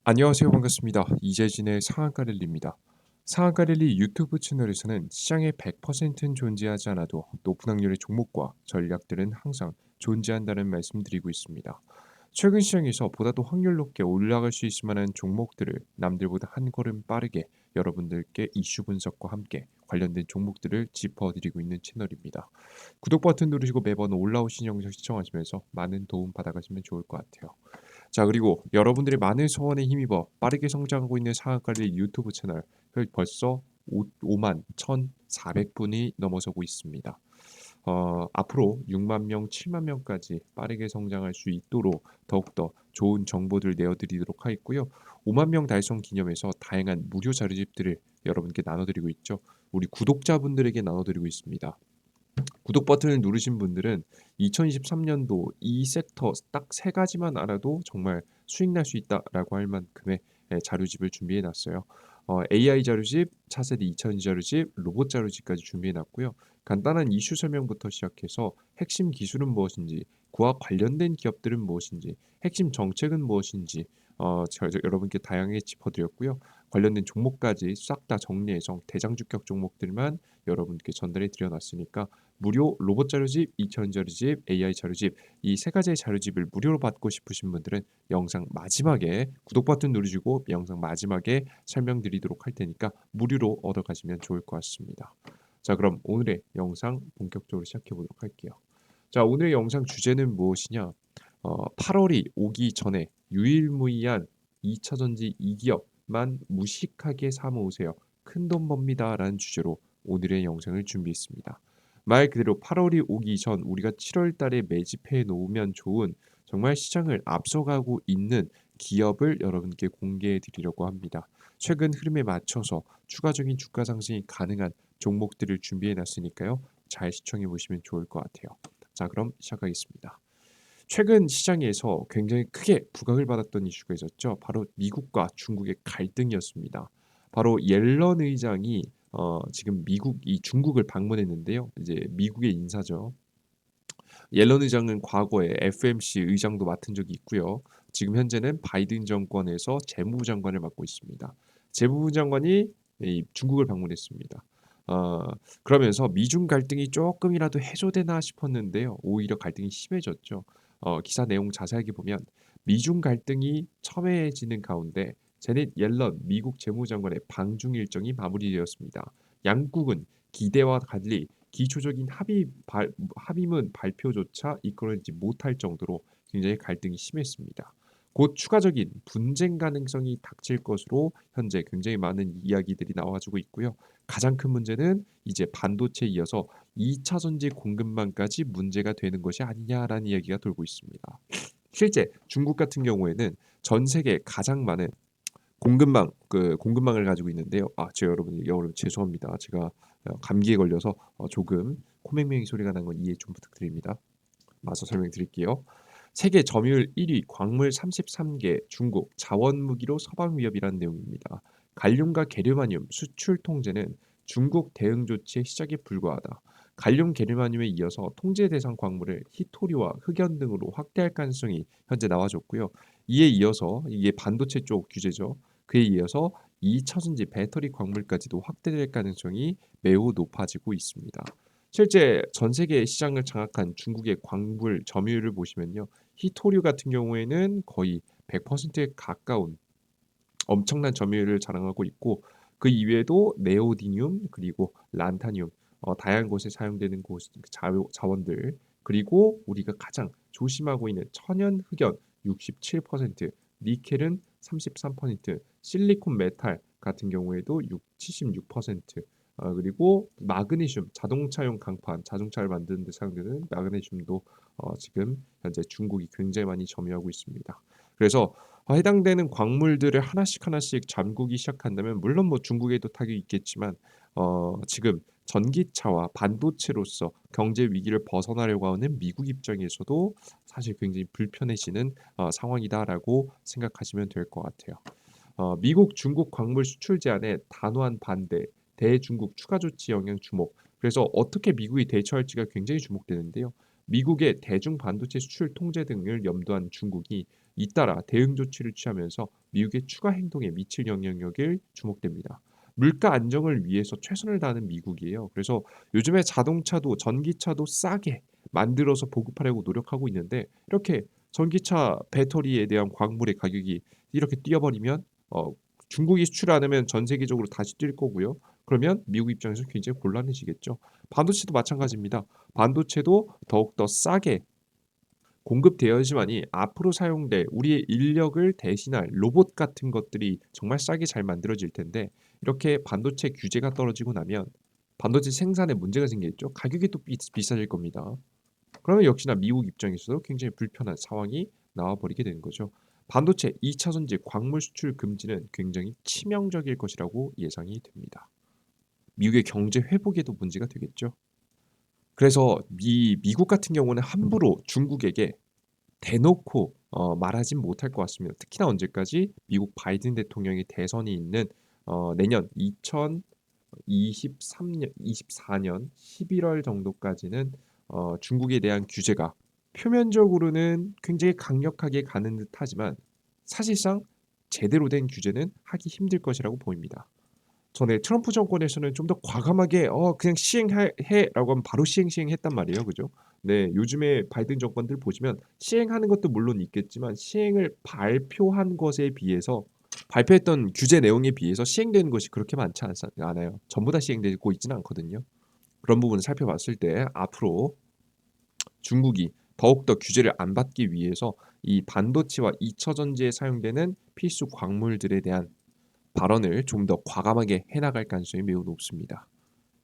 안녕하세요. 반갑습니다. 이재진의 상한가 랠리입니다. 상한가 랠리 유튜브 채널에서는 시장의 100%는 존재하지 않아도 높은 확률의 종목과 전략들은 항상 존재한다는 말씀드리고 있습니다. 최근 시장에서 보다 더 확률 높게 올라갈 수 있을 만한 종목들을 남들보다 한 걸음 빠르게 여러분들께 이슈 분석과 함께 관련된 종목들을 짚어드리고 있는 채널입니다. 구독 버튼 누르시고 매번 올라오신 영상 시청하시면서 많은 도움 받아가시면 좋을 것 같아요. 자, 그리고 여러분들의 많은 소원에 힘입어 빠르게 성장하고 있는 상한가리 유튜브 채널 벌써 5만 1,400분이 넘어서고 있습니다. 앞으로 6만 명, 7만 명까지 빠르게 성장할 수 있도록 더욱더 좋은 정보들 내어드리도록 하겠고요. 5만 명 달성 기념해서 다양한 무료 자료집들을 여러분께 나눠드리고 있죠. 우리 구독자분들에게 나눠드리고 있습니다. 구독 버튼을 누르신 분들은 2023년도 이 섹터 딱 세 가지만 알아도 정말 수익 날 수 있다라고 할 만큼의 자료집을 준비해 놨어요. AI 자료집, 차세대 2000 자료집, 로봇 자료집까지 준비해 놨고요. 간단한 이슈 설명부터 시작해서 핵심 기술은 무엇인지, 그와 관련된 기업들은 무엇인지, 핵심 정책은 무엇인지 여러분께 다양하게 짚어드렸고요. 관련된 종목까지 싹 다 정리해서 대장주격 종목들만 여러분께 전달해 드려놨으니까 무료 로봇 자료집, 2000 자료집, AI 자료집 이 세 가지의 자료집을 무료로 받고 싶으신 분들은 영상 마지막에 구독 버튼 누르시고 영상 마지막에 설명드리도록 할 테니까 무료로 얻어 가시면 좋을 것 같습니다. 자, 그럼 오늘의 영상 본격적으로 시작해 보도록 할게요. 자, 오늘의 영상 주제는 무엇이냐? 8월이 오기 전에 유일무이한 2차 전지 2기업만 무식하게 사모으세요. 큰돈 법니다라는 주제로 오늘의 영상을 준비했습니다. 말 그대로 8월이 오기 전 우리가 7월 달에 매집해 놓으면 좋은 정말 시장을 앞서가고 있는 기업을 여러분께 공개해 드리려고 합니다. 최근 흐름에 맞춰서 추가적인 주가 상승이 가능한 종목들을 준비해 놨으니까요. 잘 시청해 보시면 좋을 것 같아요. 자, 그럼 시작하겠습니다. 최근 시장에서 굉장히 크게 부각을 받았던 이슈가 있었죠. 바로 미국과 중국의 갈등이었습니다. 바로 옐런 의장이 지금 중국을 방문했는데요. 이제 미국의 인사죠. 옐런 의장은 과거에 FMC 의장도 맡은 적이 있고요. 지금 현재는 바이든 정권에서 재무부 장관을 맡고 있습니다. 재무부 장관이 이 중국을 방문했습니다. 어, 그러면서 미중 갈등이 조금이라도 해소되나 싶었는데요. 오히려 갈등이 심해졌죠. 기사 내용 자세하게 보면 미중 갈등이 첨예해지는 가운데 제넷 옐런 미국 재무장관의 방중 일정이 마무리되었습니다. 양국은 기대와 달리 기초적인 합의문 발표조차 이끌어내지 못할 정도로 굉장히 갈등이 심했습니다. 곧 추가적인 분쟁 가능성이 닥칠 것으로 현재 굉장히 많은 이야기들이 나와주고 있고요. 가장 큰 문제는 이제 반도체에 이어서 2차 전지 공급망까지 문제가 되는 것이 아니냐라는 이야기가 돌고 있습니다. 실제 중국 같은 경우에는 전 세계 가장 많은 공급망을 가지고 있는데요. 제가 여러분 죄송합니다. 제가 감기에 걸려서 조금 코맹맹이 소리가 난 건 이해 좀 부탁드립니다. 마저 설명드릴게요. 세계 점유율 1위 광물 33개 중국 자원 무기로 서방 위협이라는 내용입니다. 갈륨과 게르마늄 수출 통제는 중국 대응 조치의 시작에 불과하다. 갈륨 게르마늄에 이어서 통제 대상 광물을 히토리와 흑연 등으로 확대할 가능성이 현재 나와줬고요. 이에 이어서 이게 반도체 쪽 규제죠. 그에 이어서 2차전지 배터리 광물까지도 확대될 가능성이 매우 높아지고 있습니다. 실제 전 세계 시장을 장악한 중국의 광물 점유율을 보시면요. 히토류 같은 경우에는 거의 100%에 가까운 엄청난 점유율을 자랑하고 있고 그 이외에도 네오디듐 그리고 란타늄 다양한 곳에 사용되는 자원들 그리고 우리가 가장 조심하고 있는 천연 흑연 67%, 니켈은 33%, 실리콘 메탈 같은 경우에도 76%, 그리고 마그네슘 자동차용 강판 자동차를 만드는 데 사용되는 마그네슘도 지금 현재 중국이 굉장히 많이 점유하고 있습니다. 그래서 해당되는 광물들을 하나씩 하나씩 잠그기 시작한다면 물론 뭐 중국에도 타격이 있겠지만 지금 전기차와 반도체로서 경제 위기를 벗어나려고 하는 미국 입장에서도 사실 굉장히 불편해지는 상황이다라고 생각하시면 될 것 같아요. 미국 중국 광물 수출 제한에 단호한 반대, 대중국 추가 조치 영향 주목. 그래서 어떻게 미국이 대처할지가 굉장히 주목되는데요. 미국의 대중 반도체 수출 통제 등을 염두한 중국이 잇따라 대응 조치를 취하면서 미국의 추가 행동에 미칠 영향력을 주목됩니다. 물가 안정을 위해서 최선을 다하는 미국이에요. 그래서 요즘에 자동차도 전기차도 싸게 만들어서 보급하려고 노력하고 있는데 이렇게 전기차 배터리에 대한 광물의 가격이 이렇게 뛰어버리면 중국이 수출 안 하면 전 세계적으로 다시 뛸 거고요. 그러면 미국 입장에서 굉장히 곤란해지겠죠. 반도체도 마찬가지입니다. 반도체도 더욱더 싸게 공급되어야지만이 앞으로 사용될 우리의 인력을 대신할 로봇 같은 것들이 정말 싸게 잘 만들어질 텐데 이렇게 반도체 규제가 떨어지고 나면 반도체 생산에 문제가 생기겠죠. 가격이 또 비싸질 겁니다. 그러면 역시나 미국 입장에서도 굉장히 불편한 상황이 나와버리게 되는 거죠. 반도체 2차 전지 광물 수출 금지는 굉장히 치명적일 것이라고 예상이 됩니다. 미국의 경제 회복에도 문제가 되겠죠. 그래서 미국 같은 경우는 함부로 중국에게 대놓고 말하진 못할 것 같습니다. 특히나 언제까지 미국 바이든 대통령이 대선이 있는 내년 2023년 24년 11월 정도까지는 중국에 대한 규제가 표면적으로는 굉장히 강력하게 가는 듯하지만 사실상 제대로 된 규제는 하기 힘들 것이라고 보입니다. 전에 트럼프 정권에서는 좀 더 과감하게 그냥 시행해라고 하면 바로 시행했단 말이에요. 그죠? 네, 요즘에 바이든 정권들 보시면 시행하는 것도 물론 있겠지만 시행을 발표한 것에 비해서 발표했던 규제 내용에 비해서 시행되는 것이 그렇게 많지 않아요. 전부 다 시행되고 있지는 않거든요. 그런 부분을 살펴봤을 때 앞으로 중국이 더욱더 규제를 안 받기 위해서 이 반도체와 2차 전지에 사용되는 필수 광물들에 대한 발언을 좀 더 과감하게 해나갈 가능성이 매우 높습니다.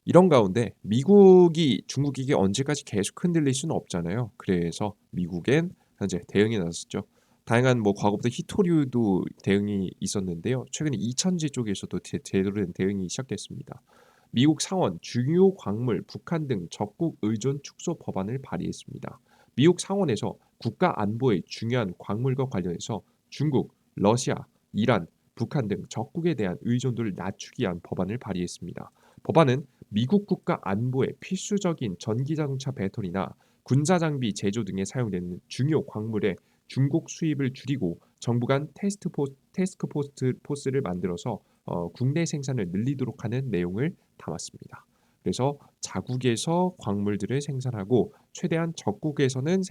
이런 가운데 미국이 중국에게 언제까지 계속 흔들릴 수는 없잖아요. 그래서 미국엔 현재 대응에 나섰죠. 다양한 과거부터 히토류도 대응이 있었는데요. 최근에 이천지 쪽에서도 제대로 된 대응이 시작됐습니다. 미국 상원 중요 광물, 북한 등 적국 의존 축소 법안을 발의했습니다. 미국 상원에서 국가 안보에 중요한 광물과 관련해서 중국, 러시아, 이란, 북한 등 적국에 대한 의존도를 낮추기 위한 법안을 발의했습니다. 법안은 미국 국가 안보에 필수적인 전기자동차 배터리나 군사장비 제조 등에 사용되는 중요 광물의 중국 수입을 줄이고 정부 간 테스크포스를 만들어서 국내 생산을 늘리도록 하는 내용을 담았습니다. 그래서 자국에서 광물들을 생산하고 최대한 적국에서는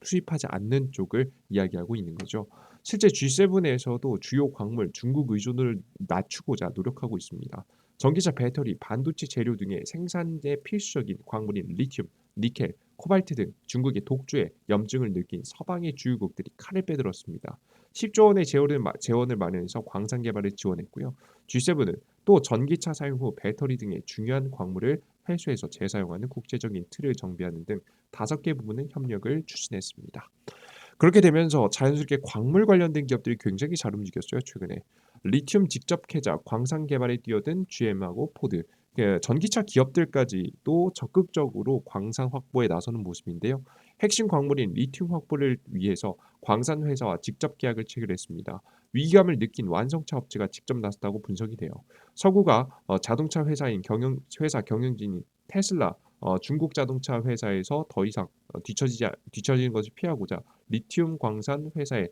수입하지 않는 쪽을 이야기하고 있는 거죠. 실제 G7에서도 주요 광물 중국 의존을 낮추고자 노력하고 있습니다. 전기차 배터리, 반도체 재료 등의 생산에 필수적인 광물인 리튬, 니켈, 코발트 등 중국의 독주에 염증을 느낀 서방의 주요국들이 칼을 빼들었습니다. 10조 원의 재원을 마련해서 광산 개발을 지원했고요. G7은 또 전기차 사용 후 배터리 등의 중요한 광물을 회수해서 재사용하는 국제적인 틀을 정비하는 등 5개 부분의 협력을 추진했습니다. 그렇게 되면서 자연스럽게 광물 관련된 기업들이 굉장히 잘 움직였어요, 최근에. 리튬 직접 캐자, 광산 개발에 뛰어든 GM하고 포드, 전기차 기업들까지도 적극적으로 광산 확보에 나서는 모습인데요. 핵심 광물인 리튬 확보를 위해서 광산 회사와 직접 계약을 체결했습니다. 위기감을 느낀 완성차 업체가 직접 나섰다고 분석이 돼요. 서구가 자동차 회사인 회사 경영진인 테슬라, 중국 자동차 회사에서 더 이상 뒤처지는 것을 피하고자 리튬 광산 회사에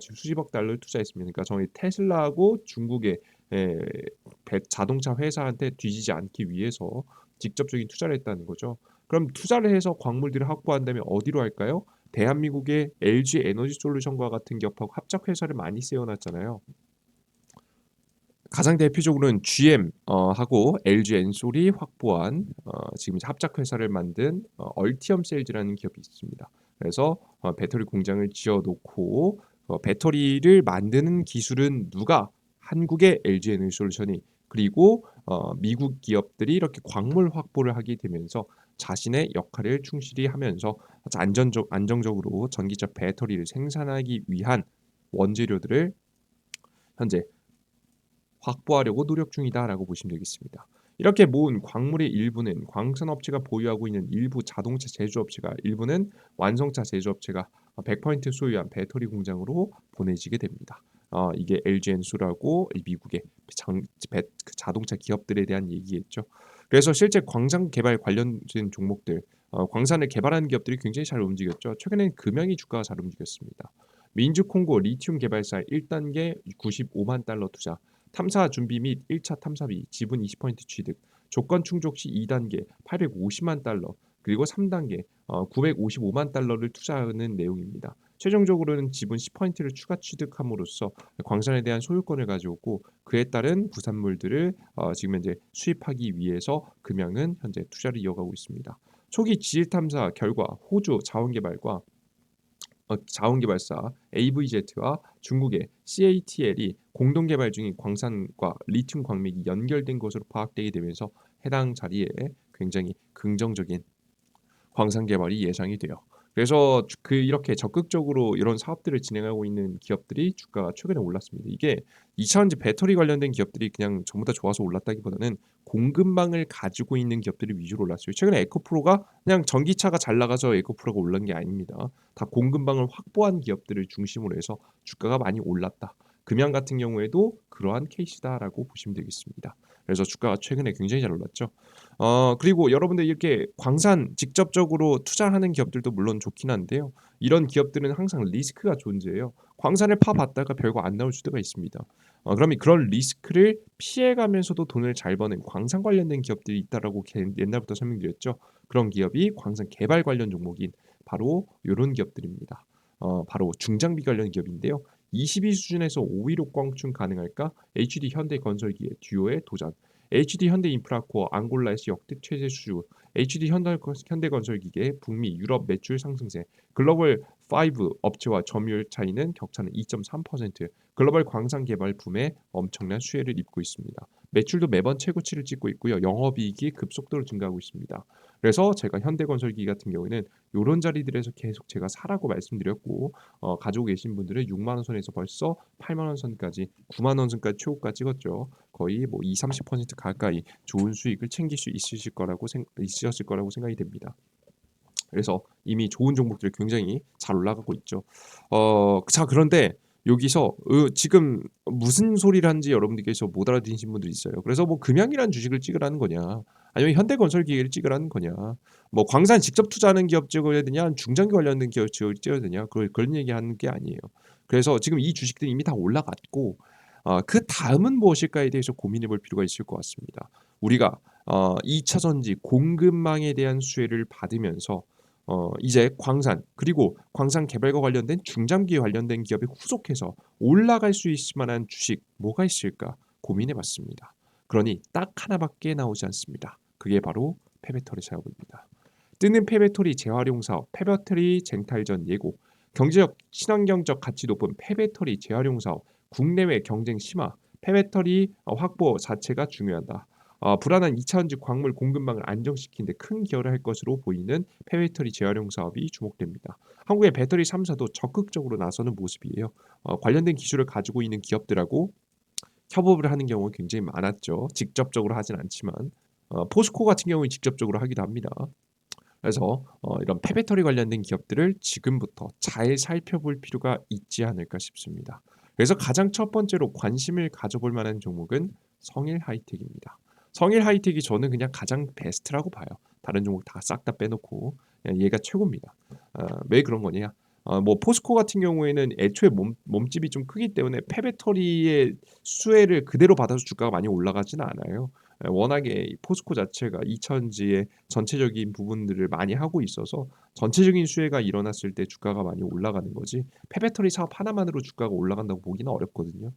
지금 수십억 달러를 투자했습니다. 그러니까 저희 테슬라하고 중국의 에, 자동차 회사한테 뒤지지 않기 위해서 직접적인 투자를 했다는 거죠. 그럼 투자를 해서 광물들을 확보한다면 어디로 할까요? 대한민국의 LG 에너지 솔루션과 같은 기업하고 합작 회사를 많이 세워놨잖아요. 가장 대표적으로는 GM 하고 LG 엔솔이 확보한 지금 합작 회사를 만든 얼티엄 셀즈라는 기업이 있습니다. 그래서 배터리 공장을 지어놓고 배터리를 만드는 기술은 누가? 한국의 LG 에너지 솔루션이, 그리고 미국 기업들이 이렇게 광물 확보를 하게 되면서 자신의 역할을 충실히 하면서 안정적으로 전기차 배터리를 생산하기 위한 원재료들을 현재 확보하려고 노력 중이다라고 보시면 되겠습니다. 이렇게 모은 광물의 일부는 광산업체가 보유하고 있는 일부 자동차 제조업체가, 일부는 완성차 제조업체가 100% 소유한 배터리 공장으로 보내지게 됩니다. 이게 LG 엔솔하고 미국의 자동차 기업들에 대한 얘기겠죠. 그래서 실제 광산 개발 관련된 종목들, 광산을 개발하는 기업들이 굉장히 잘 움직였죠. 최근엔 금연이 주가가 잘 움직였습니다. 민주콩고 리튬 개발사 1단계 95만 달러 투자, 탐사 준비 및 1차 탐사비 지분 20% 취득, 조건 충족 시 2단계 850만 달러, 그리고 3단계 955만 달러를 투자하는 내용입니다. 최종적으로는 지분 10%를 추가 취득함으로써 광산에 대한 소유권을 가져오고 그에 따른 부산물들을 지금 현재 수입하기 위해서 금양은 현재 투자를 이어가고 있습니다. 초기 지질 탐사 결과 호주 자원개발사 AVZ와 중국의 CATL이 공동 개발 중인 광산과 리튬 광맥이 연결된 것으로 파악되게 되면서 해당 자리에 굉장히 긍정적인 광산 개발이 예상이 돼요. 그래서 이렇게 적극적으로 이런 사업들을 진행하고 있는 기업들이 주가가 최근에 올랐습니다. 이게 2차전지 배터리 관련된 기업들이 그냥 전부 다 좋아서 올랐다기보다는 공급망을 가지고 있는 기업들이 위주로 올랐어요. 최근에 에코프로가 그냥 전기차가 잘 나가서 에코프로가 올른 게 아닙니다. 다 공급망을 확보한 기업들을 중심으로 해서 주가가 많이 올랐다. 금양 같은 경우에도 그러한 케이스다라고 보시면 되겠습니다. 그래서 주가가 최근에 굉장히 잘 올랐죠. 그리고 여러분들 이렇게 광산 직접적으로 투자하는 기업들도 물론 좋긴 한데요. 이런 기업들은 항상 리스크가 존재해요. 광산을 파봤다가 별거 안 나올 수도 있습니다. 그러면 그런 리스크를 피해가면서도 돈을 잘 버는 광산 관련된 기업들이 있다라고 옛날부터 설명드렸죠. 그런 기업이 광산 개발 관련 종목인 바로 이런 기업들입니다. 바로 중장비 관련 기업인데요. 22 수준에서 516 광충 가능할까? HD 현대건설기의 듀오의 도전. HD 현대인프라코어 앙골라에서 역대 최대 수주, HD 현대건설기계 북미 유럽 매출 상승세, 글로벌 5 업체와 점유율 차이는 격차는 2.3%, 글로벌 광산 개발 붐에 엄청난 수혜를 입고 있습니다. 매출도 매번 최고치를 찍고 있고요. 영업이익이 급속도로 증가하고 있습니다. 그래서 제가 현대건설기 같은 경우에는 이런 자리들에서 계속 제가 사라고 말씀드렸고 가지고 계신 분들은 6만 원 선에서 벌써 8만 원 선까지 9만 원 선까지 최고가 찍었죠. 거의 뭐 2, 30% 가까이 좋은 수익을 챙길 수 있으셨을 거라고 생각이 됩니다. 그래서 이미 좋은 종목들이 굉장히 잘 올라가고 있죠. 자 그런데 여기서 지금 무슨 소리를 하는지 여러분들께서 못 알아듣신 분들이 있어요. 그래서 뭐 금양이라는 주식을 찍으라는 거냐, 아니면 현대건설기계를 찍으라는 거냐, 뭐 광산 직접 투자하는 기업 찍어야 되냐, 중장기 관련된 기업 찍어야 되냐, 그런 얘기하는 게 아니에요. 그래서 지금 이 주식들이 이미 다 올라갔고 그 다음은 무엇일까에 대해서 고민해 볼 필요가 있을 것 같습니다. 우리가 2차 전지 공급망에 대한 수혜를 받으면서 이제 광산 그리고 광산 개발과 관련된 중장기 관련된 기업에 후속해서 올라갈 수 있을 만한 주식 뭐가 있을까 고민해 봤습니다. 그러니 딱 하나밖에 나오지 않습니다. 그게 바로 폐배터리 사업입니다. 뜨는 폐배터리 재활용 사업, 폐배터리 쟁탈전 예고, 경제적 친환경적 가치 높은 폐배터리 재활용 사업, 국내외 경쟁 심화, 폐배터리 확보 자체가 중요하다. 불안한 2차전지 광물 공급망을 안정시키는 데 큰 기여를 할 것으로 보이는 폐배터리 재활용 사업이 주목됩니다. 한국의 배터리 3사도 적극적으로 나서는 모습이에요. 관련된 기술을 가지고 있는 기업들하고 협업을 하는 경우가 굉장히 많았죠. 직접적으로 하진 않지만 포스코 같은 경우는 직접적으로 하기도 합니다. 그래서 이런 폐배터리 관련된 기업들을 지금부터 잘 살펴볼 필요가 있지 않을까 싶습니다. 그래서 가장 첫 번째로 관심을 가져볼 만한 종목은 성일 하이텍입니다. 성일 하이텍이 저는 그냥 가장 베스트라고 봐요. 다른 종목 다 싹 다 빼놓고 그냥 얘가 최고입니다. 왜 그런 거냐? 뭐 포스코 같은 경우에는 애초에 몸집이 좀 크기 때문에 폐배터리의 수혜를 그대로 받아서 주가가 많이 올라가지는 않아요. 워낙에 포스코 자체가 2차전지의 전체적인 부분들을 많이 하고 있어서 전체적인 수혜가 일어났을 때 주가가 많이 올라가는 거지, 폐배터리 사업 하나만으로 주가가 올라간다고 보기는 어렵거든요.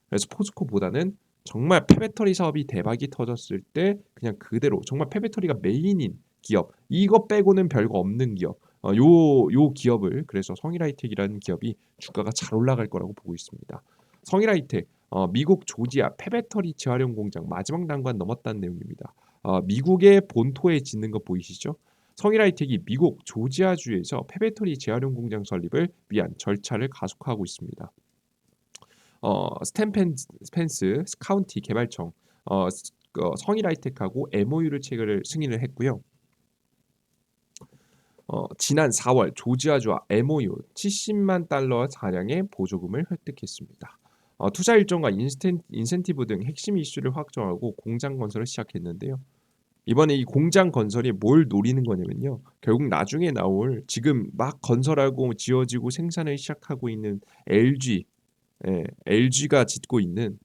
그래서 포스코보다는 정말 폐배터리 사업이 대박이 터졌을 때 그냥 그대로 정말 폐배터리가 메인인 기업, 이거 빼고는 별거 없는 기업, 요 기업을, 그래서 성일하이텍이라는 기업이 주가가 잘 올라갈 거라고 보고 있습니다. 성일하이텍 미국 조지아 폐배터리 재활용 공장 마지막 난관 넘었다는 내용입니다. 미국의 본토에 짓는 거 보이시죠? 성일하이텍이 미국 조지아주에서 폐배터리 재활용 공장 설립을 위한 절차를 가속화하고 있습니다. 스탠펜스 카운티 개발청 성일하이텍하고 MOU를 승인을 했고요. 지난 4월 조지아주와 MOU 70만 달러 가량의 보조금을 획득했습니다. 투자 일정과 인센티브 등 핵심 이슈를 확정하고 공장 건설을 시작했는데요. 이번에 이 공장 건설이 뭘 노리는 거냐면요. 결국 나중에 나올 지금 막 건설하고 지어지고 생산을 시작하고 있는 LG, LG가 짓고 있는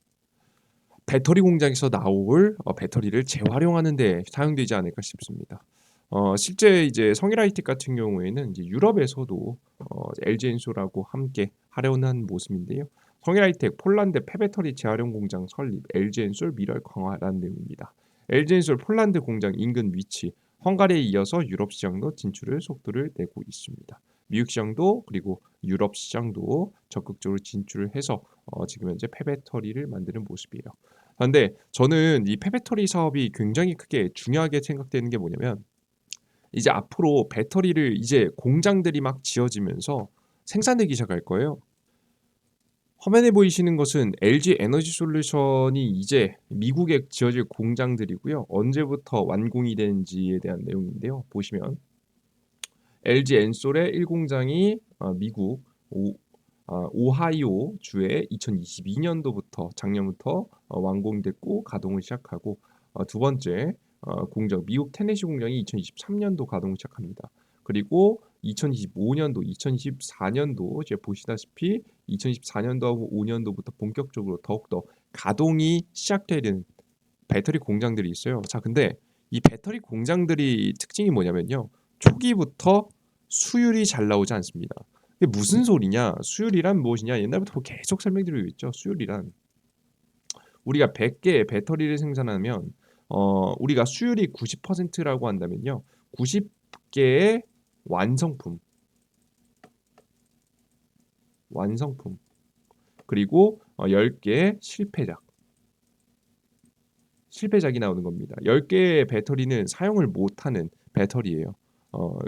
배터리 공장에서 나올 배터리를 재활용하는 데 사용되지 않을까 싶습니다. 실제 이제 성일아이텍 같은 경우에는 이제 유럽에서도 LG 엔솔하고 함께 하려는 모습인데요. 성일아이텍 폴란드 폐배터리 재활용 공장 설립, LG 엔솔 미래 강화라는 내용입니다. LG 엔솔 폴란드 공장 인근 위치, 헝가리에 이어서 유럽 시장도 진출을 속도를 내고 있습니다. 미국 시장도 그리고 유럽 시장도 적극적으로 진출을 해서 지금 현재 폐배터리를 만드는 모습이에요. 근데 저는 이 폐배터리 사업이 굉장히 크게 중요하게 생각되는 게 뭐냐면 이제 앞으로 배터리를 이제 공장들이 막 지어지면서 생산되기 시작할 거예요. 화면에 보이시는 것은 LG 에너지 솔루션이 이제 미국에 지어질 공장들이고요. 언제부터 완공이 되는지에 대한 내용인데요. 보시면 LG 엔솔의 1공장이 미국 오하이오 주에 2022년도부터 작년부터 완공됐고 가동을 시작하고 두 번째 공장 미국 테네시 공장이 2023년도 가동을 시작합니다. 그리고 2025년도, 2024년도 이제 보시다시피 2024년도하고 5년도부터 본격적으로 더욱더 가동이 시작돼야 되는 배터리 공장들이 있어요. 자, 근데 이 배터리 공장들이 특징이 뭐냐면요. 초기부터 수율이 잘 나오지 않습니다. 이게 무슨 소리냐? 수율이란 무엇이냐? 옛날부터 계속 설명드리고 있죠. 수율이란 우리가 100개의 배터리를 생산하면 우리가 수율이 90%라고 한다면요. 90개의 완성품, 완성품 그리고 10개의 실패작이 나오는 겁니다. 10개의 배터리는 사용을 못하는 배터리예요.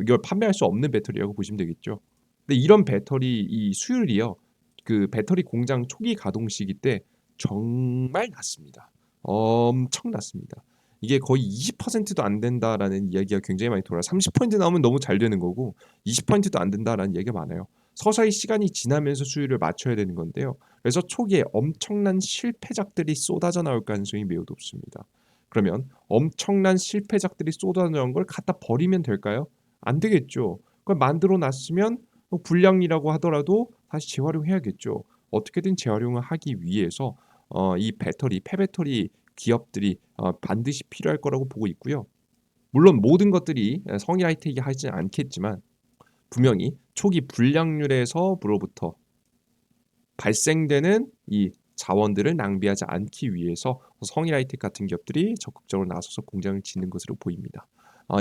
이걸 판매할 수 없는 배터리라고 보시면 되겠죠. 근데 이런 배터리 이 수율이요. 그 배터리 공장 초기 가동 시기 때 정말 낮습니다. 엄청 낮습니다. 이게 거의 20%도 안 된다라는 이야기가 굉장히 많이 돌아요. 30% 나오면 너무 잘 되는 거고 20%도 안 된다라는 얘기가 많아요. 서서히 시간이 지나면서 수율을 맞춰야 되는 건데요. 그래서 초기에 엄청난 실패작들이 쏟아져 나올 가능성이 매우 높습니다. 그러면 엄청난 실패작들이 쏟아져 나온 걸 갖다 버리면 될까요? 안 되겠죠. 그걸 만들어 놨으면 불량이라고 하더라도 다시 재활용해야겠죠. 어떻게든 재활용을 하기 위해서 이 배터리, 폐배터리 기업들이 반드시 필요할 거라고 보고 있고요. 물론 모든 것들이 성인 하이텍이 하지 않겠지만 분명히 초기 불량률에서부터 발생되는 이 자원들을 낭비하지 않기 위해서 성인 하이텍 같은 기업들이 적극적으로 나서서 공장을 짓는 것으로 보입니다.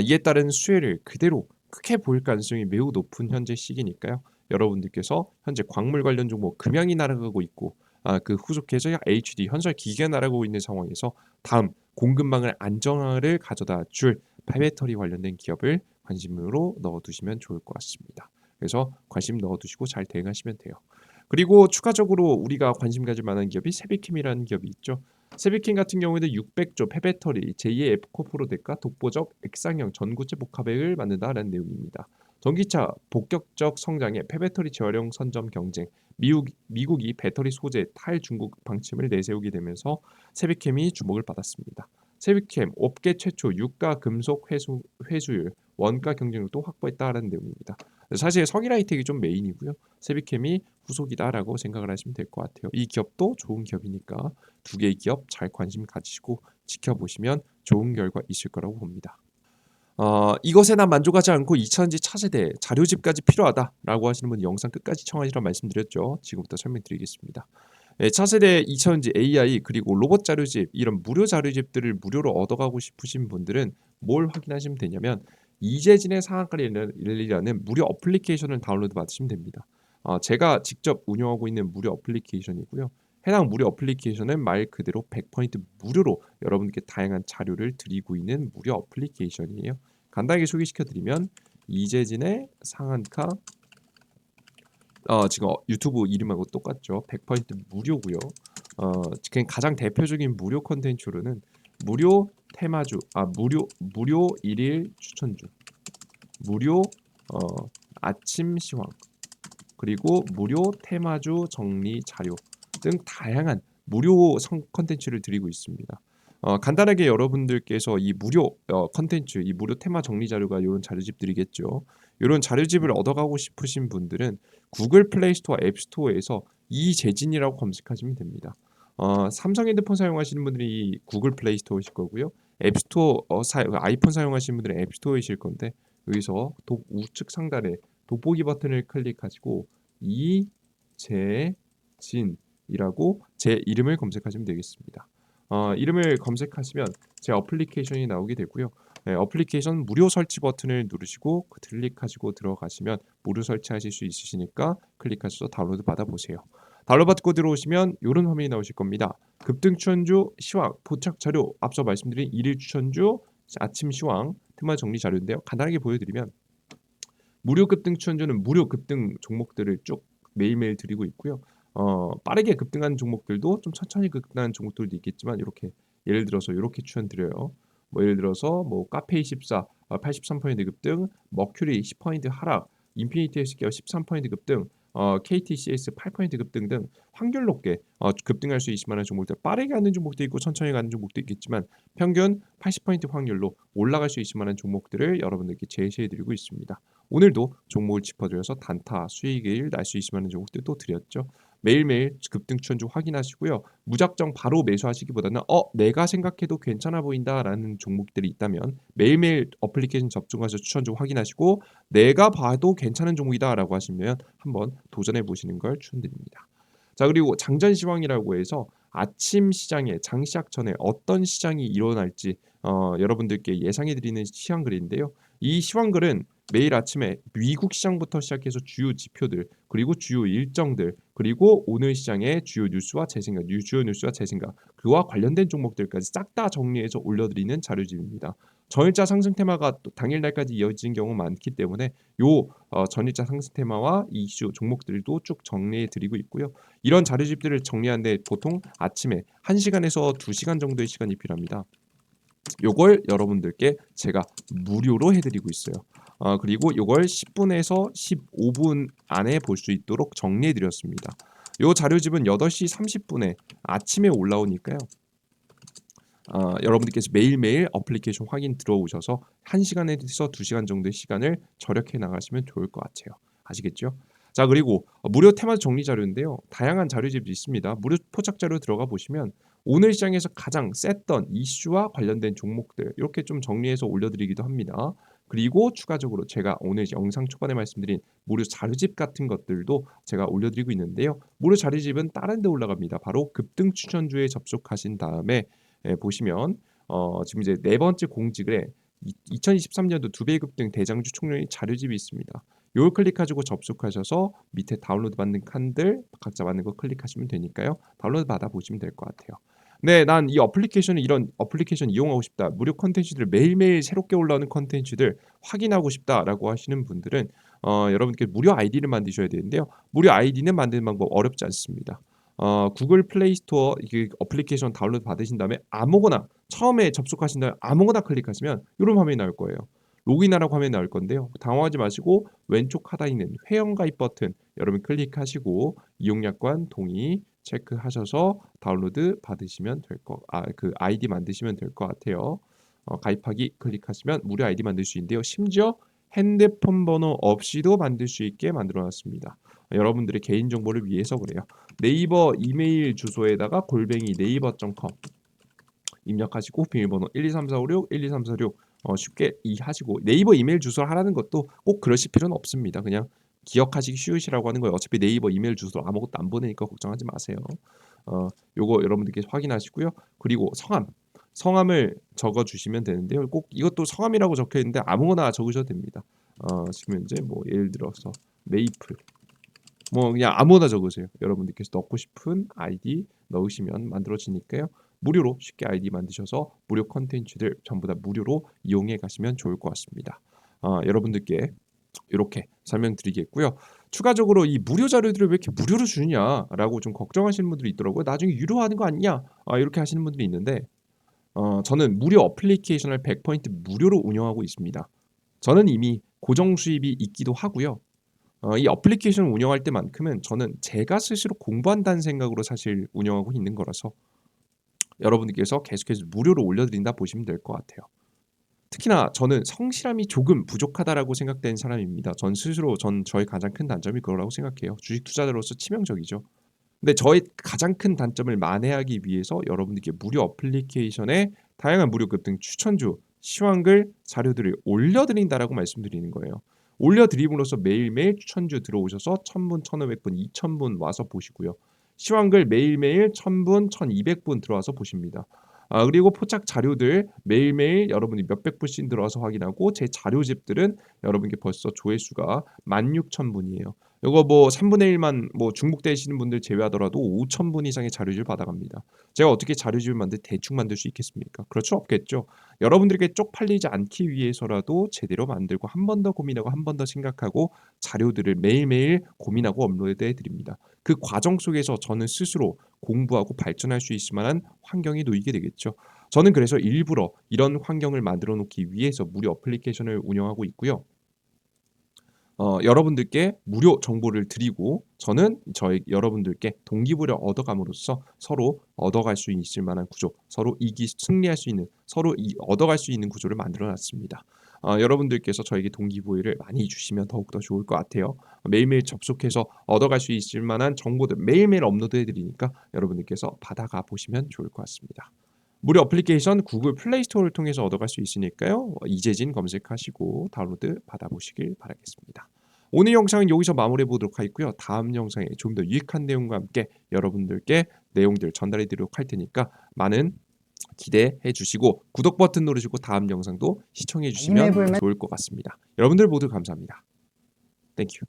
이에 따른 수혜를 그대로 크게 보일 가능성이 매우 높은 현재 시기니까요. 여러분들께서 현재 광물 관련 종목 금양이 날아가고 있고 그 후속해서 HD 현설 기계가 날아가고 있는 상황에서 다음 공급망을 안정화를 가져다 줄 배터리 관련된 기업을 관심으로 넣어두시면 좋을 것 같습니다. 그래서 관심 넣어두시고 잘 대응하시면 돼요. 그리고 추가적으로 우리가 관심 가질 만한 기업이 세비킴이라는 기업이 있죠. 세비킴 같은 경우에는 600조 폐배터리 제2의 에코프로덱과 독보적 액상형 전고체 복합액을 만든다라는 내용입니다. 전기차 본격적 성장에 폐배터리 재활용 선점 경쟁, 미국이 배터리 소재 탈중국 방침을 내세우게 되면서 세비캠이 주목을 받았습니다. 세비캠 업계 최초 유가 금속 회수율 원가 경쟁력도 확보했다라는 내용입니다. 사실 성일하이텍이 좀 메인이고요. 세비캠이 후속이다라고 생각을 하시면 될 것 같아요. 이 기업도 좋은 기업이니까 두 개의 기업 잘 관심 가지시고 지켜보시면 좋은 결과 있을 거라고 봅니다. 이것에 난 만족하지 않고 2차전지 차세대 자료집까지 필요하다라고 하시는 분 영상 끝까지 청하시라고 말씀드렸죠. 지금부터 설명드리겠습니다. 차세대 2차전지 AI 그리고 로봇 자료집 이런 무료 자료집들을 무료로 얻어가고 싶으신 분들은 뭘 확인하시면 되냐면 이재진의 상한가리라는 무료 어플리케이션을 다운로드 받으시면 됩니다. 제가 직접 운영하고 있는 무료 어플리케이션이고요. 해당 무료 어플리케이션은 말 그대로 100% 무료로 여러분께 다양한 자료를 드리고 있는 무료 어플리케이션이에요. 간단하게 소개시켜드리면 이재진의 상한가 지금 유튜브 이름하고 똑같죠. 100% 무료고요. 그냥 가장 대표적인 무료 컨텐츠로는 무료 테마주, 무료 일일 추천주, 무료 아침 시황, 그리고 무료 테마주 정리 자료 등 다양한 무료 컨텐츠를 드리고 있습니다. 간단하게 여러분들께서 이 무료 콘텐츠, 이 무료 테마 정리 자료가 요런 자료집들이겠죠. 요런 자료집을 얻어가고 싶으신 분들은 구글 플레이 스토어, 앱 스토어에서 이재진이라고 검색하시면 됩니다. 삼성 핸드폰 사용하시는 분들이 구글 플레이 스토어이실 거고요. 앱 스토어 아이폰 사용하시는 분들은 앱 스토어이실 건데 여기서 우측 상단에 돋보기 버튼을 클릭하시고 이재진이라고 제 이름을 검색하시면 되겠습니다. 이름을 검색하시면 제 어플리케이션이 나오게 되고요. 네, 어플리케이션 무료 설치 버튼을 누르시고 클릭하시고 들어가시면 무료 설치하실 수 있으시니까 클릭하셔서 다운로드 받아보세요. 다운로드 받고 들어오시면 이런 화면이 나오실 겁니다. 급등 추천주 시황 포착 자료 앞서 말씀드린 일일 추천주 아침 시황 테마 정리 자료인데요. 간단하게 보여드리면 무료 급등 추천주는 무료 급등 종목들을 쭉 매일매일 드리고 있고요. 빠르게 급등하는 종목들도 좀 천천히 급등하는 종목들도 있겠지만 이렇게 예를 들어서 이렇게 추천드려요. 뭐 예를 들어서 뭐 카페24 83% 급등, 머큐리 10% 하락, 인피니티 헬스케어 13% 급등, KTCS 8% 급등 등 확률 높게 급등할 수 있을 만한 종목들, 빠르게 가는 종목도 있고 천천히 가는 종목도 있겠지만 평균 80% 확률로 올라갈 수 있을 만한 종목들을 여러분들께 제시해드리고 있습니다. 오늘도 종목을 짚어드려서 단타 수익을 날 수 있을 만한 종목들 또 드렸죠. 매일매일 급등 추천주 확인하시고요. 무작정 바로 매수하시기보다는 내가 생각해도 괜찮아 보인다라는 종목들이 있다면 매일매일 어플리케이션 접속하셔서 추천주 확인하시고 내가 봐도 괜찮은 종목이다라고 하시면 한번 도전해 보시는 걸 추천드립니다. 자, 그리고 장전 시황이라고 해서 아침 시장에 장 시작 전에 어떤 시장이 일어날지 여러분들께 예상해 드리는 시황글인데요. 이 시황글은 매일 아침에 미국 시장부터 시작해서 주요 지표들 그리고 주요 일정들 그리고 오늘 시장의 주요 뉴스와 재생각 그와 관련된 종목들까지 싹 다 정리해서 올려드리는 자료집입니다. 전일자 상승 테마가 또 당일날까지 이어지는 경우 많기 때문에 전일자 상승 테마와 이슈 종목들도 쭉 정리해 드리고 있고요. 이런 자료집들을 정리하는데 보통 아침에 1시간에서 2시간 정도의 시간이 필요합니다. 요걸 여러분들께 제가 무료로 해드리고 있어요. 그리고 요걸 10분에서 15분 안에 볼 수 있도록 정리해 드렸습니다. 요 자료집은 8시 30분에 아침에 올라오니까요. 여러분들께서 매일매일 어플리케이션 확인 들어오셔서 1시간에서 2시간 정도의 시간을 절약해 나가시면 좋을 것 같아요. 아시겠죠? 자, 그리고 무료 테마 정리 자료인데요. 다양한 자료집이 있습니다. 무료 포착 자료 들어가 보시면 오늘 시장에서 가장 셌던 이슈와 관련된 종목들 이렇게 좀 정리해서 올려드리기도 합니다. 그리고 추가적으로 제가 오늘 영상 초반에 말씀드린 무료 자료집 같은 것들도 제가 올려드리고 있는데요. 무료 자료집은 다른 데 올라갑니다. 바로 급등 추천주에 접속하신 다음에 보시면 지금 이제 네 번째 공지글에 2023년도 2배 급등 대장주 총론이 자료집이 있습니다. 요걸 클릭하시고 접속하셔서 밑에 다운로드 받는 칸들 각자 맞는 거 클릭하시면 되니까요. 다운로드 받아 보시면 될 것 같아요. 네, 난 이 어플리케이션을 이런 어플리케이션 이용하고 싶다. 무료 컨텐츠들 매일매일 새롭게 올라오는 컨텐츠들 확인하고 싶다라고 하시는 분들은 여러분께 무료 아이디를 만드셔야 되는데요. 무료 아이디는 만드는 방법 어렵지 않습니다. 구글 플레이 스토어 이 어플리케이션 다운로드 받으신 다음에 아무거나 처음에 접속하신 다음에 아무거나 클릭하시면 이런 화면이 나올 거예요. 로그인하라고 화면이 나올 건데요. 당황하지 마시고 왼쪽 하단에 있는 회원가입 버튼 여러분 클릭하시고 이용약관 동의 체크하셔서 다운로드 받으시면 그 아이디 만드시면 될 것 같아요. 가입하기 클릭하시면 무료 아이디 만들 수 있는데요. 심지어 핸드폰 번호 없이도 만들 수 있게 만들어 놨습니다. 여러분들의 개인 정보를 위해서 그래요. 네이버 이메일 주소에다가 골뱅이 네이버.com 입력하시고 비밀번호 123456 12346 쉽게 하시고 네이버 이메일 주소를 하라는 것도 꼭 그러실 필요는 없습니다. 그냥 기억하시기 쉬우시라고 하는 거예요. 어차피 네이버 이메일 주소로 아무것도 안 보내니까 걱정하지 마세요. 요거 여러분들께서 확인하시고요. 그리고 성함을 적어 주시면 되는데요. 꼭 이것도 성함이라고 적혀 있는데 아무거나 적으셔도 됩니다. 지금 이제 뭐 예를 들어서 메이플 뭐 그냥 아무거나 적으세요. 여러분들께서 넣고 싶은 아이디 넣으시면 만들어지니까요. 무료로 쉽게 아이디 만드셔서 무료 컨텐츠들 전부 다 무료로 이용해 가시면 좋을 것 같습니다. 여러분들께 이렇게 설명드리겠고요. 추가적으로 이 무료 자료들을 왜 이렇게 무료로 주느냐라고 좀 걱정하시는 분들이 있더라고요. 나중에 유료화하는 거 아니냐? 이렇게 하시는 분들이 있는데 저는 무료 어플리케이션을 100% 무료로 운영하고 있습니다. 저는 이미 고정 수입이 있기도 하고요. 이 어플리케이션을 운영할 때만큼은 저는 제가 스스로 공부한다는 생각으로 사실 운영하고 있는 거라서 여러분들께서 계속해서 무료로 올려드린다 보시면 될 것 같아요. 특히나 저는 성실함이 조금 부족하다라고 생각되는 사람입니다. 저의 가장 큰 단점이 그거라고 생각해요. 주식 투자자로서 치명적이죠. 근데 저의 가장 큰 단점을 만회하기 위해서 여러분들께 무료 어플리케이션에 다양한 무료 급등 추천주, 시황글 자료들을 올려드린다라고 말씀드리는 거예요. 올려드림으로써 매일매일 추천주 들어오셔서 1000분, 1500분, 2000분 와서 보시고요. 시황글 매일매일 1000분, 1200분 들어와서 보십니다. 그리고 포착 자료들 매일매일 여러분이 몇백 분씩 들어와서 확인하고 제 자료집들은 여러분께 벌써 조회수가 16,000분이에요. 요거 뭐 3분의 1만 뭐 중복되시는 분들 제외하더라도 5,000분 이상의 자료집을 받아갑니다. 제가 어떻게 자료집을 대충 만들 수 있겠습니까? 그럴 수 없겠죠. 여러분들에게 쪽팔리지 않기 위해서라도 제대로 만들고 한 번 더 고민하고 한 번 더 생각하고 자료들을 매일매일 고민하고 업로드해 드립니다. 그 과정 속에서 저는 스스로 공부하고 발전할 수 있을 만한 환경이 놓이게 되겠죠. 저는 그래서 일부러 이런 환경을 만들어 놓기 위해서 무료 어플리케이션을 운영하고 있고요. 여러분들께 무료 정보를 드리고 저는 여러분들께 동기부여 얻어감으로써 서로 얻어갈 수 있을 만한 구조, 서로 승리할 수 있는, 얻어갈 수 있는 구조를 만들어 놨습니다. 여러분들께서 저에게 동기부여를 많이 주시면 더욱더 좋을 것 같아요. 매일매일 접속해서 얻어갈 수 있을 만한 정보들 매일매일 업로드해 드리니까 여러분들께서 받아가 보시면 좋을 것 같습니다. 무료 어플리케이션 구글 플레이 스토어를 통해서 얻어갈 수 있으니까요. 이재진 검색하시고 다운로드 받아보시길 바라겠습니다. 오늘 영상은 여기서 마무리해 보도록 하겠고요. 다음 영상에 좀 더 유익한 내용과 함께 여러분들께 내용들 전달해 드리도록 할 테니까 많은 기대해 주시고 구독 버튼 누르시고 다음 영상도 시청해 주시면 좋을 것 같습니다. 여러분들 모두 감사합니다. 땡큐.